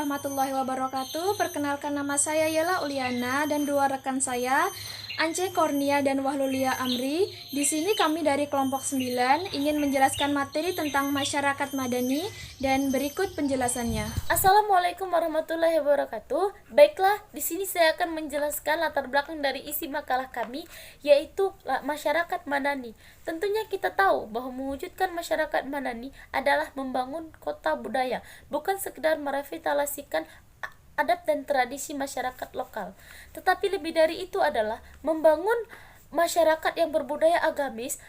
warahmatullahi wabarakatuh. Perkenalkan, nama saya Yela Uliana dan dua rekan saya, Ance Kornia dan Wahlulia Amri. Di sini kami dari kelompok 9 ingin menjelaskan materi tentang masyarakat madani dan berikut penjelasannya. Assalamualaikum warahmatullahi wabarakatuh. Baiklah, di sini saya akan menjelaskan latar belakang dari isi makalah kami, yaitu masyarakat madani. Tentunya kita tahu bahwa mewujudkan masyarakat madani adalah membangun kota budaya, bukan sekedar merevitalisasikan adat dan tradisi masyarakat lokal. Tetapi lebih dari itu adalah membangun masyarakat yang berbudaya agamis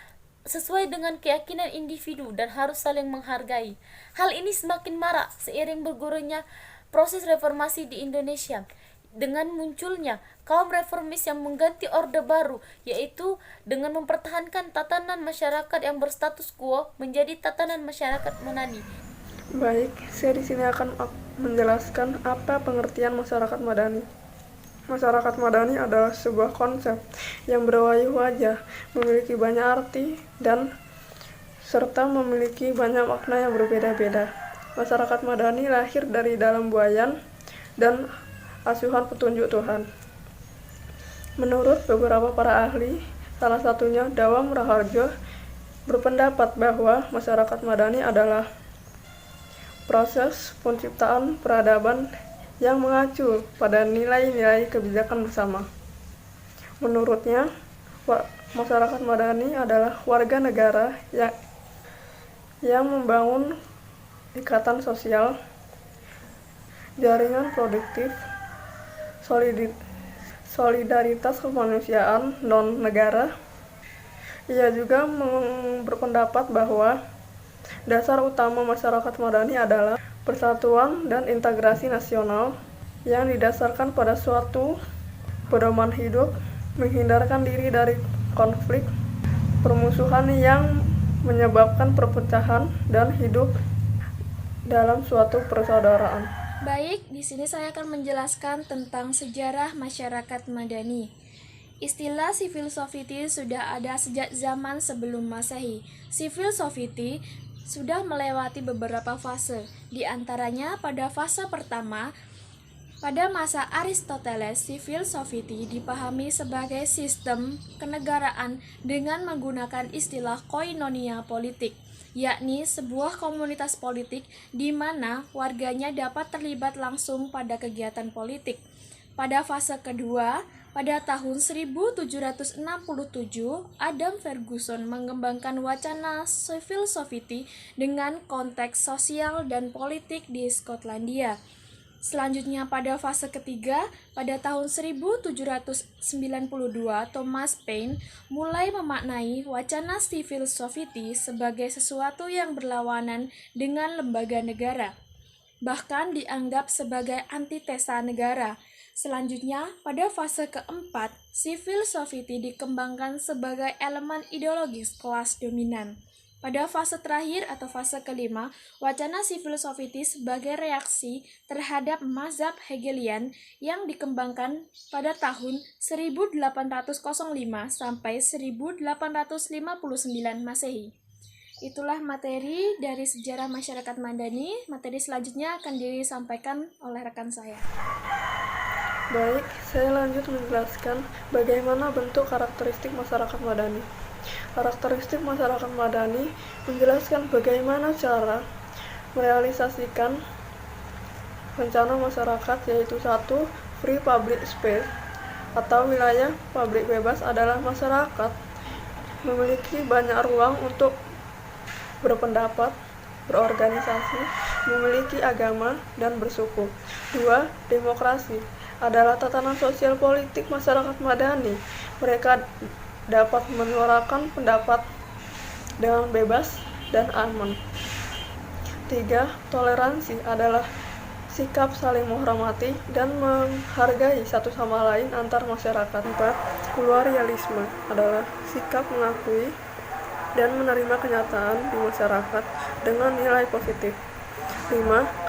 sesuai dengan keyakinan individu dan harus saling menghargai. Hal ini semakin marak seiring bergurunya proses reformasi di Indonesia dengan munculnya kaum reformis yang mengganti Orde Baru, yaitu dengan mempertahankan tatanan masyarakat yang berstatus quo menjadi tatanan masyarakat madani. Baik, saya di sini akan menjelaskan apa pengertian masyarakat madani. Masyarakat madani adalah sebuah konsep yang berwajah wajah, memiliki banyak arti dan serta memiliki banyak makna yang berbeda-beda. Masyarakat madani lahir dari dalam buayan dan asuhan petunjuk Tuhan. Menurut beberapa para ahli, salah satunya Dawam Raharjo, berpendapat bahwa masyarakat madani adalah proses penciptaan peradaban yang mengacu pada nilai-nilai kebijakan bersama. Menurutnya, masyarakat madani adalah warga negara yang membangun ikatan sosial, jaringan produktif, solidaritas kemanusiaan non-negara. Ia juga berpendapat bahwa dasar utama masyarakat madani adalah persatuan dan integrasi nasional yang didasarkan pada suatu pedoman hidup, menghindarkan diri dari konflik, permusuhan yang menyebabkan perpecahan, dan hidup dalam suatu persaudaraan. Baik, di sini saya akan menjelaskan tentang sejarah masyarakat madani. Istilah civil society sudah ada sejak zaman sebelum Masehi. Civil society sudah melewati beberapa fase. Di antaranya pada fase pertama, pada masa Aristoteles, civil society dipahami sebagai sistem kenegaraan dengan menggunakan istilah koinonia politik, yakni sebuah komunitas politik di mana warganya dapat terlibat langsung pada kegiatan politik. Pada fase kedua, pada tahun 1767, Adam Ferguson mengembangkan wacana civil society dengan konteks sosial dan politik di Skotlandia. Selanjutnya pada fase ketiga, pada tahun 1792, Thomas Paine mulai memaknai wacana civil society sebagai sesuatu yang berlawanan dengan lembaga negara, bahkan dianggap sebagai antitesa negara. Selanjutnya, pada fase keempat, civil society dikembangkan sebagai elemen ideologis kelas dominan. Pada fase terakhir atau fase kelima, wacana civil society sebagai reaksi terhadap mazhab Hegelian yang dikembangkan pada tahun 1805 sampai 1859 Masehi. Itulah materi dari sejarah masyarakat madani. Materi selanjutnya akan disampaikan oleh rekan saya. Baik, saya lanjut menjelaskan bagaimana bentuk karakteristik masyarakat madani. Karakteristik masyarakat madani menjelaskan bagaimana cara merealisasikan rencana masyarakat, yaitu 1. Free public space atau wilayah publik bebas adalah masyarakat memiliki banyak ruang untuk berpendapat, berorganisasi, memiliki agama, dan bersuku. 2. Demokrasi adalah tatanan sosial politik masyarakat madani. Mereka dapat menyuarakan pendapat dengan bebas dan aman. 3. Toleransi adalah sikap saling menghormati dan menghargai satu sama lain antar masyarakat. 4. Pluralisme adalah sikap mengakui dan menerima kenyataan di masyarakat dengan nilai positif. 5.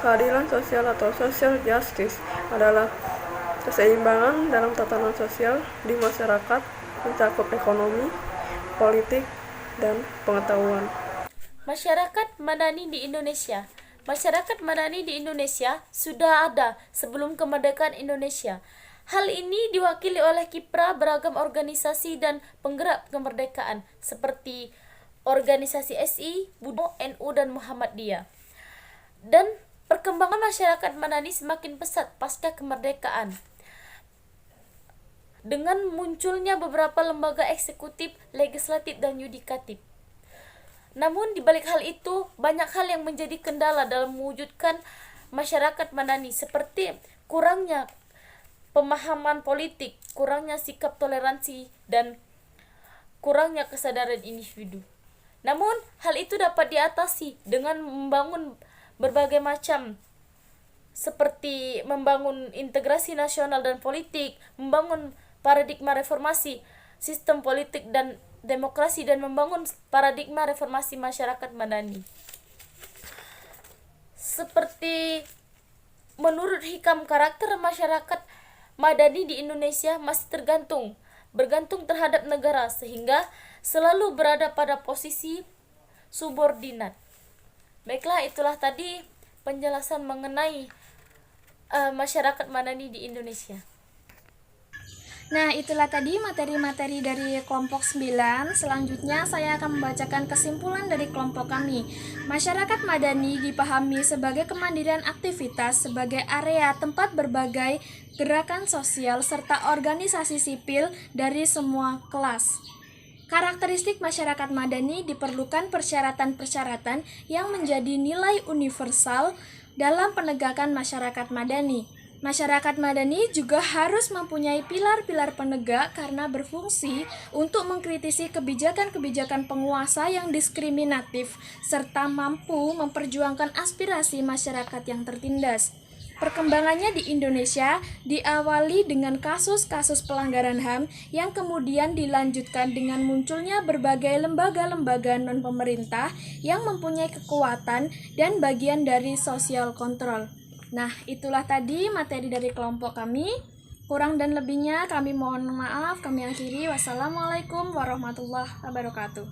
Keadilan sosial atau social justice adalah keseimbangan dalam tatanan sosial di masyarakat, mencakup ekonomi, politik, dan pengetahuan. Masyarakat madani di Indonesia masyarakat madani di Indonesia sudah ada sebelum kemerdekaan Indonesia. Hal ini diwakili oleh kiprah beragam organisasi dan penggerak kemerdekaan seperti organisasi SI, Buddha, NU, dan Muhammadiyah. Dan perkembangan masyarakat madani semakin pesat pasca kemerdekaan dengan munculnya beberapa lembaga eksekutif, legislatif, dan yudikatif. Namun di balik hal itu, banyak hal yang menjadi kendala dalam mewujudkan masyarakat madani seperti kurangnya pemahaman politik, kurangnya sikap toleransi, dan kurangnya kesadaran individu. Namun, hal itu dapat diatasi dengan membangun berbagai macam seperti membangun integrasi nasional dan politik, membangun paradigma reformasi sistem politik dan demokrasi, dan membangun paradigma reformasi masyarakat madani. Seperti menurut Hikam, karakter masyarakat madani di Indonesia masih bergantung terhadap negara sehingga selalu berada pada posisi subordinat. Baiklah, itulah tadi penjelasan mengenai masyarakat madani di Indonesia. Nah, itulah tadi materi-materi dari kelompok 9. Selanjutnya saya akan membacakan kesimpulan dari kelompok kami. Masyarakat madani dipahami sebagai kemandirian aktivitas sebagai area tempat berbagai gerakan sosial serta organisasi sipil dari semua kelas. Karakteristik masyarakat madani diperlukan persyaratan-persyaratan yang menjadi nilai universal dalam penegakan masyarakat madani. Masyarakat madani juga harus mempunyai pilar-pilar penegak karena berfungsi untuk mengkritisi kebijakan-kebijakan penguasa yang diskriminatif serta mampu memperjuangkan aspirasi masyarakat yang tertindas. Perkembangannya di Indonesia diawali dengan kasus-kasus pelanggaran HAM yang kemudian dilanjutkan dengan munculnya berbagai lembaga-lembaga non-pemerintah yang mempunyai kekuatan dan bagian dari social control. Nah, itulah tadi materi dari kelompok kami. Kurang dan lebihnya kami mohon maaf. Kami akhiri. Wassalamualaikum warahmatullahi wabarakatuh.